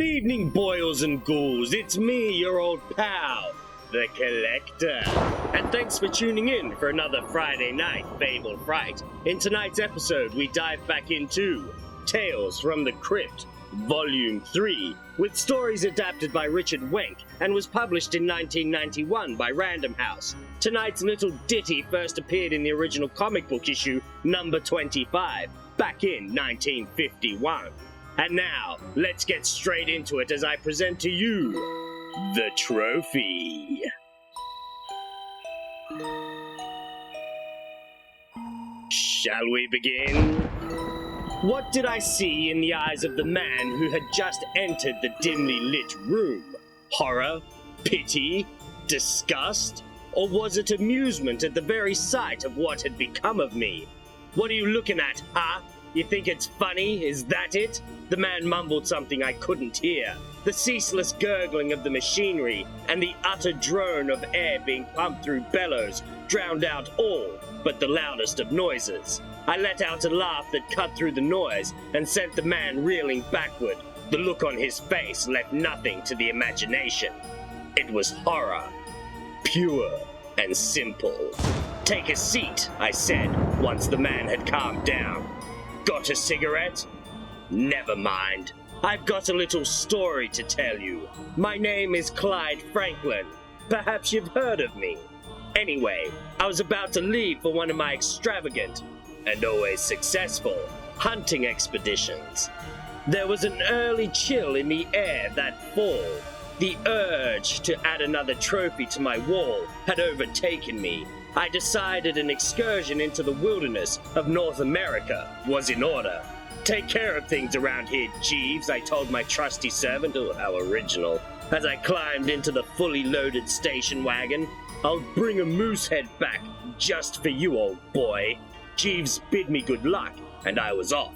Good evening, boils and ghouls. It's me, your old pal, the Collector. And thanks for tuning in for another Friday night Fable Fright. In tonight's episode, we dive back into Tales from the Crypt, Volume 3, with stories adapted by Richard Wenk and was published in 1991 by Random House. Tonight's little ditty first appeared in the original comic book issue number 25, back in 1951. And now, let's get straight into it as I present to you the trophy. Shall we begin? What did I see in the eyes of the man who had just entered the dimly lit room? Horror? Pity? Disgust? Or was it amusement at the very sight of what had become of me? What are you looking at, huh? You think it's funny? Is that it? The man mumbled something I couldn't hear. The ceaseless gurgling of the machinery and the utter drone of air being pumped through bellows drowned out all but the loudest of noises. I let out a laugh that cut through the noise and sent the man reeling backward. The look on his face left nothing to the imagination. It was horror, pure and simple. "Take a seat," I said, once the man had calmed down. "Got a cigarette?" "Never mind. I've got a little story to tell you. My name is Clyde Franklin. Perhaps you've heard of me. Anyway, I was about to leave for one of my extravagant, and always successful, hunting expeditions. There was an early chill in the air that fall. The urge to add another trophy to my wall had overtaken me. I decided an excursion into the wilderness of North America was in order. "Take care of things around here, Jeeves," I told my trusty servant. Oh, how original. As I climbed into the fully loaded station wagon. "I'll bring a moose head back just for you, old boy." Jeeves bid me good luck, and I was off.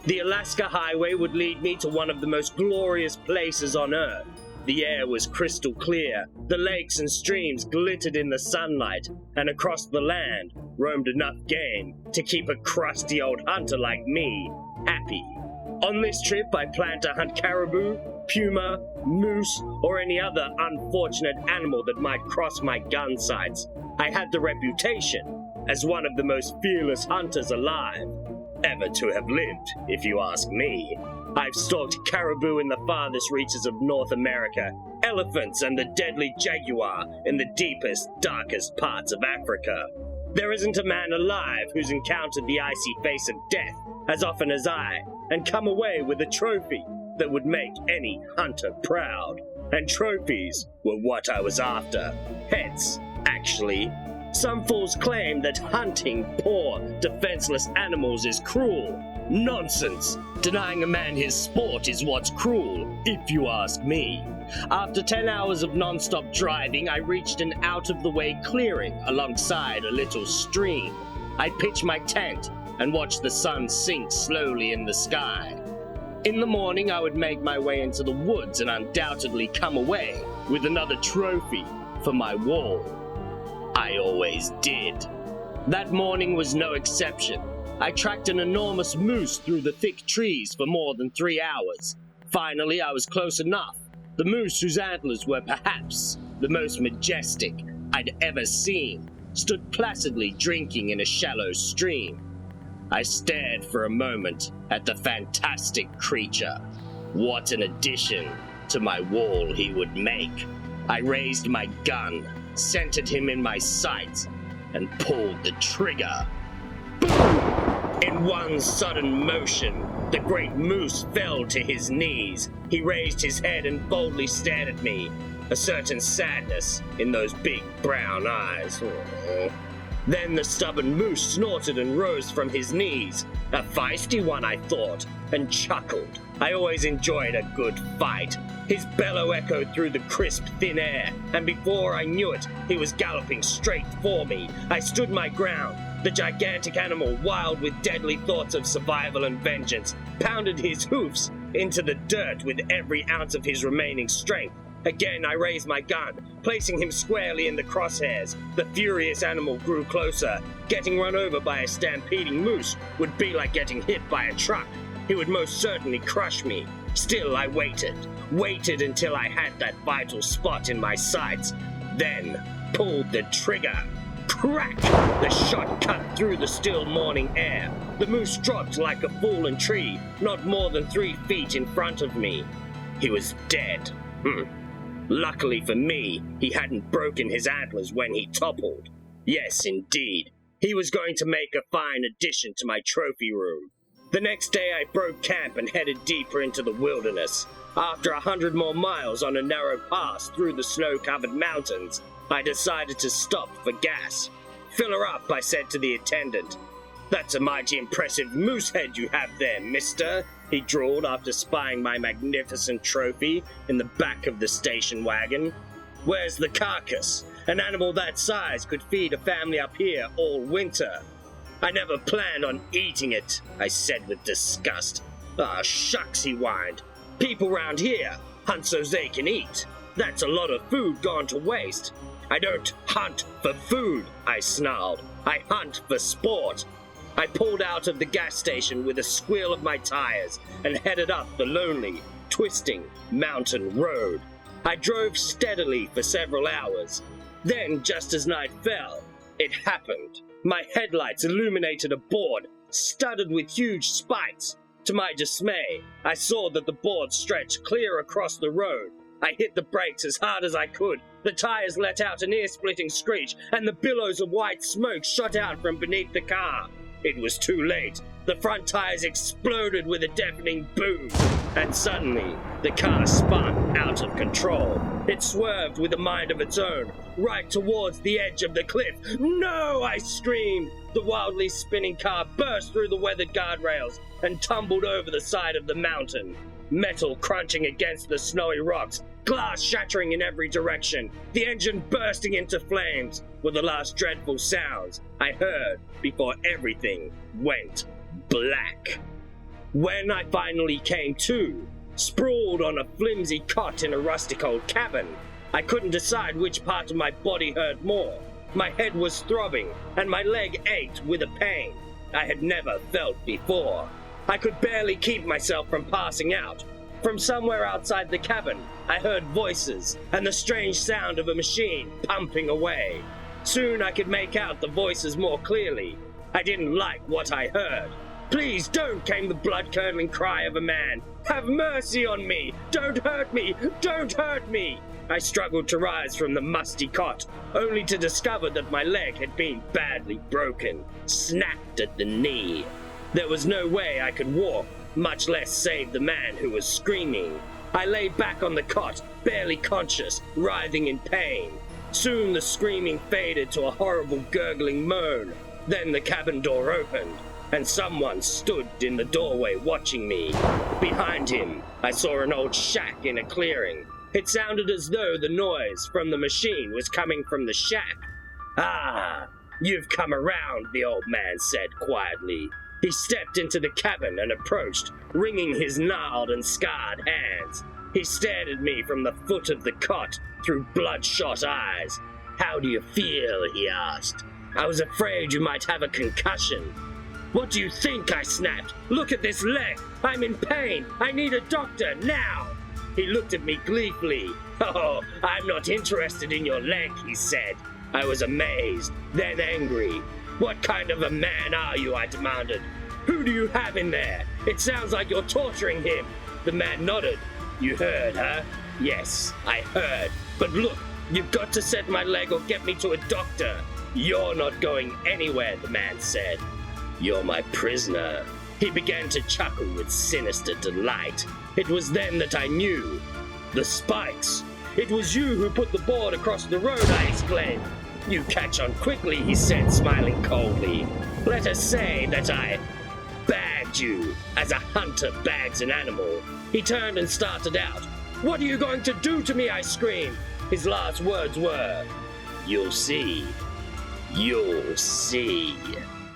The Alaska Highway would lead me to one of the most glorious places on Earth. The air was crystal clear, the lakes and streams glittered in the sunlight, and across the land roamed enough game to keep a crusty old hunter like me happy. On this trip, I planned to hunt caribou, puma, moose, or any other unfortunate animal that might cross my gun sights. I had the reputation as one of the most fearless hunters alive, ever to have lived, if you ask me. I've stalked caribou in the farthest reaches of North America, elephants and the deadly jaguar in the deepest, darkest parts of Africa. There isn't a man alive who's encountered the icy face of death as often as I, and come away with a trophy that would make any hunter proud. And trophies were what I was after. Heads, actually. Some fools claim that hunting poor, defenseless animals is cruel. Nonsense! Denying a man his sport is what's cruel, if you ask me. After 10 hours of non-stop driving, I reached an out-of-the-way clearing alongside a little stream. I pitched my tent and watched the sun sink slowly in the sky. In the morning, I would make my way into the woods and undoubtedly come away with another trophy for my wall. I always did. That morning was no exception. I tracked an enormous moose through the thick trees for more than 3 hours. Finally, I was close enough. The moose, whose antlers were perhaps the most majestic I'd ever seen, stood placidly drinking in a shallow stream. I stared for a moment at the fantastic creature. What an addition to my wall he would make. I raised my gun, centered him in my sights, and pulled the trigger. Boom! In one sudden motion, the great moose fell to his knees. He raised his head and boldly stared at me, a certain sadness in those big brown eyes. Oh. Then the stubborn moose snorted and rose from his knees. A feisty one, I thought, and chuckled. I always enjoyed a good fight. His bellow echoed through the crisp, thin air, and before I knew it, he was galloping straight for me. I stood my ground. The gigantic animal, wild with deadly thoughts of survival and vengeance, pounded his hoofs into the dirt with every ounce of his remaining strength. Again, I raised my gun, placing him squarely in the crosshairs. The furious animal grew closer. Getting run over by a stampeding moose would be like getting hit by a truck. He would most certainly crush me. Still, I waited until I had that vital spot in my sights, then pulled the trigger. Crack! The shot cut through the still morning air. The moose dropped like a fallen tree, not more than 3 feet in front of me. He was dead. Luckily for me, he hadn't broken his antlers when he toppled. Yes, indeed. He was going to make a fine addition to my trophy room. The next day I broke camp and headed deeper into the wilderness. After 100 more miles on a narrow pass through the snow-covered mountains, I decided to stop for gas. "Fill her up," I said to the attendant. "That's a mighty impressive moose head you have there, mister," he drawled after spying my magnificent trophy in the back of the station wagon. "Where's the carcass? An animal that size could feed a family up here all winter." "I never planned on eating it," I said with disgust. "Ah, shucks," he whined. "People round here hunt so they can eat. That's a lot of food gone to waste." "I don't hunt for food," I snarled. "I hunt for sport." I pulled out of the gas station with a squeal of my tires and headed up the lonely, twisting mountain road. I drove steadily for several hours. Then, just as night fell, it happened. My headlights illuminated a board studded with huge spikes. To my dismay, I saw that the board stretched clear across the road. I hit the brakes as hard as I could. The tires let out an ear-splitting screech, and the billows of white smoke shot out from beneath the car. It was too late. The front tires exploded with a deafening boom, and suddenly, the car spun out of control. It swerved with a mind of its own, right towards the edge of the cliff. "No!" I screamed. The wildly spinning car burst through the weathered guardrails and tumbled over the side of the mountain. Metal crunching against the snowy rocks, glass shattering in every direction, the engine bursting into flames were the last dreadful sounds I heard before everything went black. When I finally came to, sprawled on a flimsy cot in a rustic old cabin, I couldn't decide which part of my body hurt more. My head was throbbing, and my leg ached with a pain I had never felt before. I could barely keep myself from passing out. From somewhere outside the cabin, I heard voices and the strange sound of a machine pumping away. Soon I could make out the voices more clearly. I didn't like what I heard. "Please don't," came the blood-curdling cry of a man. "Have mercy on me! Don't hurt me! Don't hurt me!" I struggled to rise from the musty cot, only to discover that my leg had been badly broken, snapped at the knee. There was no way I could walk, much less save the man who was screaming. I lay back on the cot, barely conscious, writhing in pain. Soon the screaming faded to a horrible gurgling moan. Then the cabin door opened, and someone stood in the doorway watching me. Behind him, I saw an old shack in a clearing. It sounded as though the noise from the machine was coming from the shack. "Ah, you've come around," the old man said quietly. He stepped into the cabin and approached, wringing his gnarled and scarred hands. He stared at me from the foot of the cot through bloodshot eyes. "How do you feel?" he asked. "I was afraid you might have a concussion." "What do you think?" I snapped. "Look at this leg. I'm in pain. I need a doctor now." He looked at me gleefully. "Oh, I'm not interested in your leg," he said. I was amazed, then angry. "What kind of a man are you?" I demanded. "Who do you have in there? It sounds like you're torturing him." The man nodded. "You heard, huh?" "Yes, I heard. But look, you've got to set my leg or get me to a doctor." "You're not going anywhere," the man said. "You're my prisoner." He began to chuckle with sinister delight. It was then that I knew. "The spikes! It was you who put the board across the road," I exclaimed. "You catch on quickly," he said, smiling coldly. "Let us say that I bagged you, as a hunter bags an animal." He turned and started out. "What are you going to do to me?" I screamed. His last words were, "You'll see. You'll see."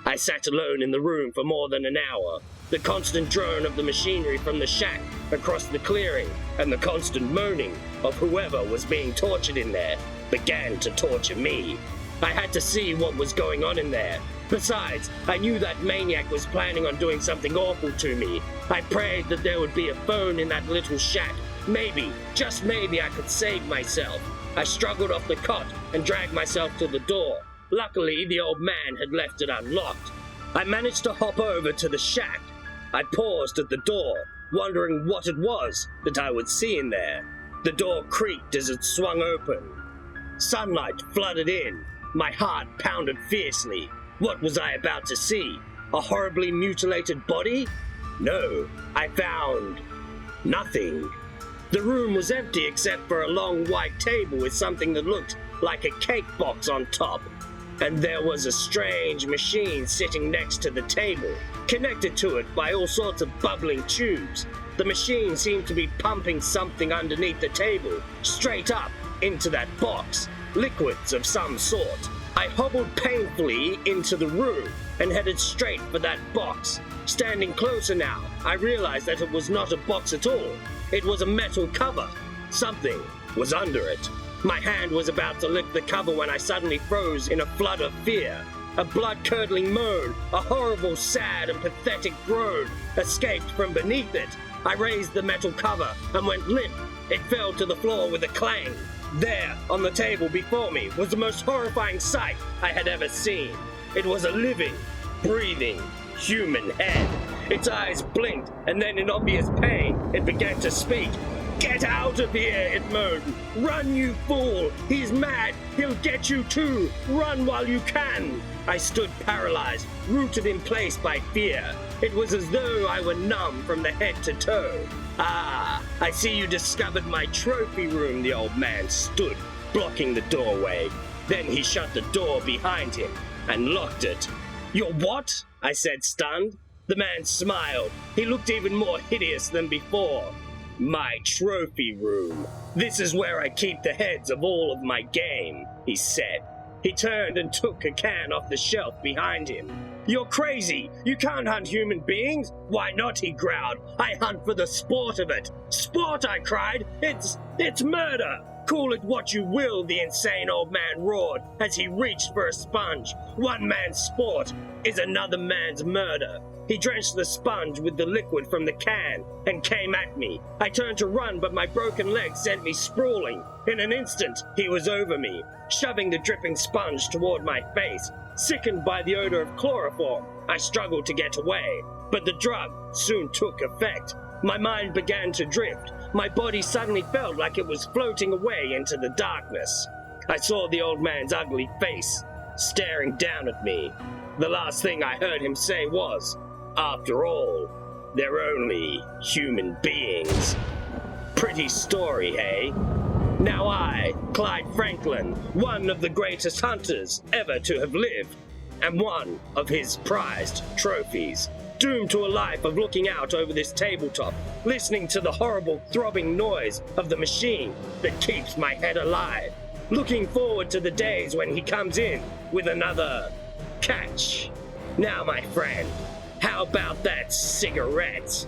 I sat alone in the room for more than an hour. The constant drone of the machinery from the shack across the clearing and the constant moaning of whoever was being tortured in there began to torture me. I had to see what was going on in there. Besides, I knew that maniac was planning on doing something awful to me. I prayed that there would be a phone in that little shack. Maybe, just maybe, I could save myself. I struggled off the cot and dragged myself to the door. Luckily, the old man had left it unlocked. I managed to hop over to the shack. I paused at the door, wondering what it was that I would see in there. The door creaked as it swung open. Sunlight flooded in. My heart pounded fiercely. What was I about to see? A horribly mutilated body? No, I found nothing. The room was empty except for a long white table with something that looked like a cake box on top. And there was a strange machine sitting next to the table, connected to it by all sorts of bubbling tubes. The machine seemed to be pumping something underneath the table, straight up into that box, liquids of some sort. I hobbled painfully into the room and headed straight for that box. Standing closer now, I realized that it was not a box at all. It was a metal cover. Something was under it. My hand was about to lift the cover when I suddenly froze in a flood of fear. A blood-curdling moan, a horrible, sad, and pathetic groan escaped from beneath it. I raised the metal cover and went limp. It fell to the floor with a clang. There, on the table before me, was the most horrifying sight I had ever seen. It was a living, breathing, human head. Its eyes blinked, and then in obvious pain, it began to speak. "Get out of here," it moaned. "Run, you fool! He's mad! He'll get you too! Run while you can!" I stood paralyzed, rooted in place by fear. It was as though I were numb from the head to toe. "Ah, I see you discovered my trophy room," the old man stood, blocking the doorway. Then he shut the door behind him and locked it. "Your what?" I said, stunned. The man smiled. He looked even more hideous than before. "My trophy room. This is where I keep the heads of all of my game," he said. He turned and took a can off the shelf behind him. "You're crazy! You can't hunt human beings!" "Why not?" he growled. "I hunt for the sport of it." "Sport!" I cried. It's murder!" "Call it what you will," the insane old man roared as he reached for a sponge. "One man's sport is another man's murder." He drenched the sponge with the liquid from the can and came at me. I turned to run, but my broken leg sent me sprawling. In an instant, he was over me, shoving the dripping sponge toward my face. Sickened by the odor of chloroform, I struggled to get away, but the drug soon took effect. My mind began to drift. My body suddenly felt like it was floating away into the darkness. I saw the old man's ugly face staring down at me. The last thing I heard him say was, "After all, they're only human beings." Pretty story, hey? Now I, Clyde Franklin, one of the greatest hunters ever to have lived, am one of his prized trophies, doomed to a life of looking out over this tabletop, listening to the horrible throbbing noise of the machine that keeps my head alive, looking forward to the days when he comes in with another catch. Now, my friend, how about that cigarette?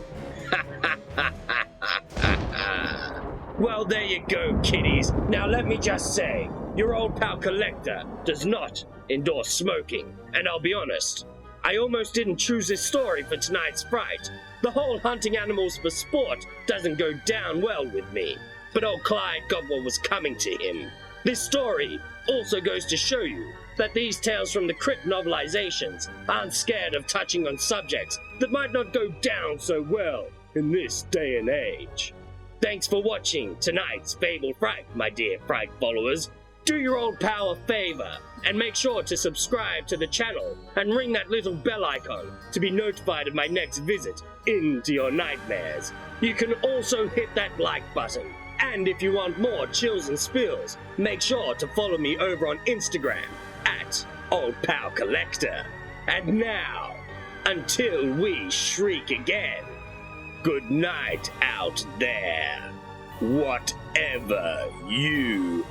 Well, there you go, kiddies. Now let me just say, your old pal Collector does not endorse smoking. And I'll be honest, I almost didn't choose this story for tonight's Fright. The whole hunting animals for sport doesn't go down well with me. But old Clyde got what was coming to him. This story also goes to show you that these tales from the Crypt novelizations aren't scared of touching on subjects that might not go down so well in this day and age. Thanks for watching tonight's Fable Fright, my dear Fright followers. Do your old pal a favor and make sure to subscribe to the channel and ring that little bell icon to be notified of my next visit into your nightmares. You can also hit that like button. And if you want more chills and spills, make sure to follow me over on Instagram at Old Pal Collector. And now, until we shriek again, good night out there, whatever you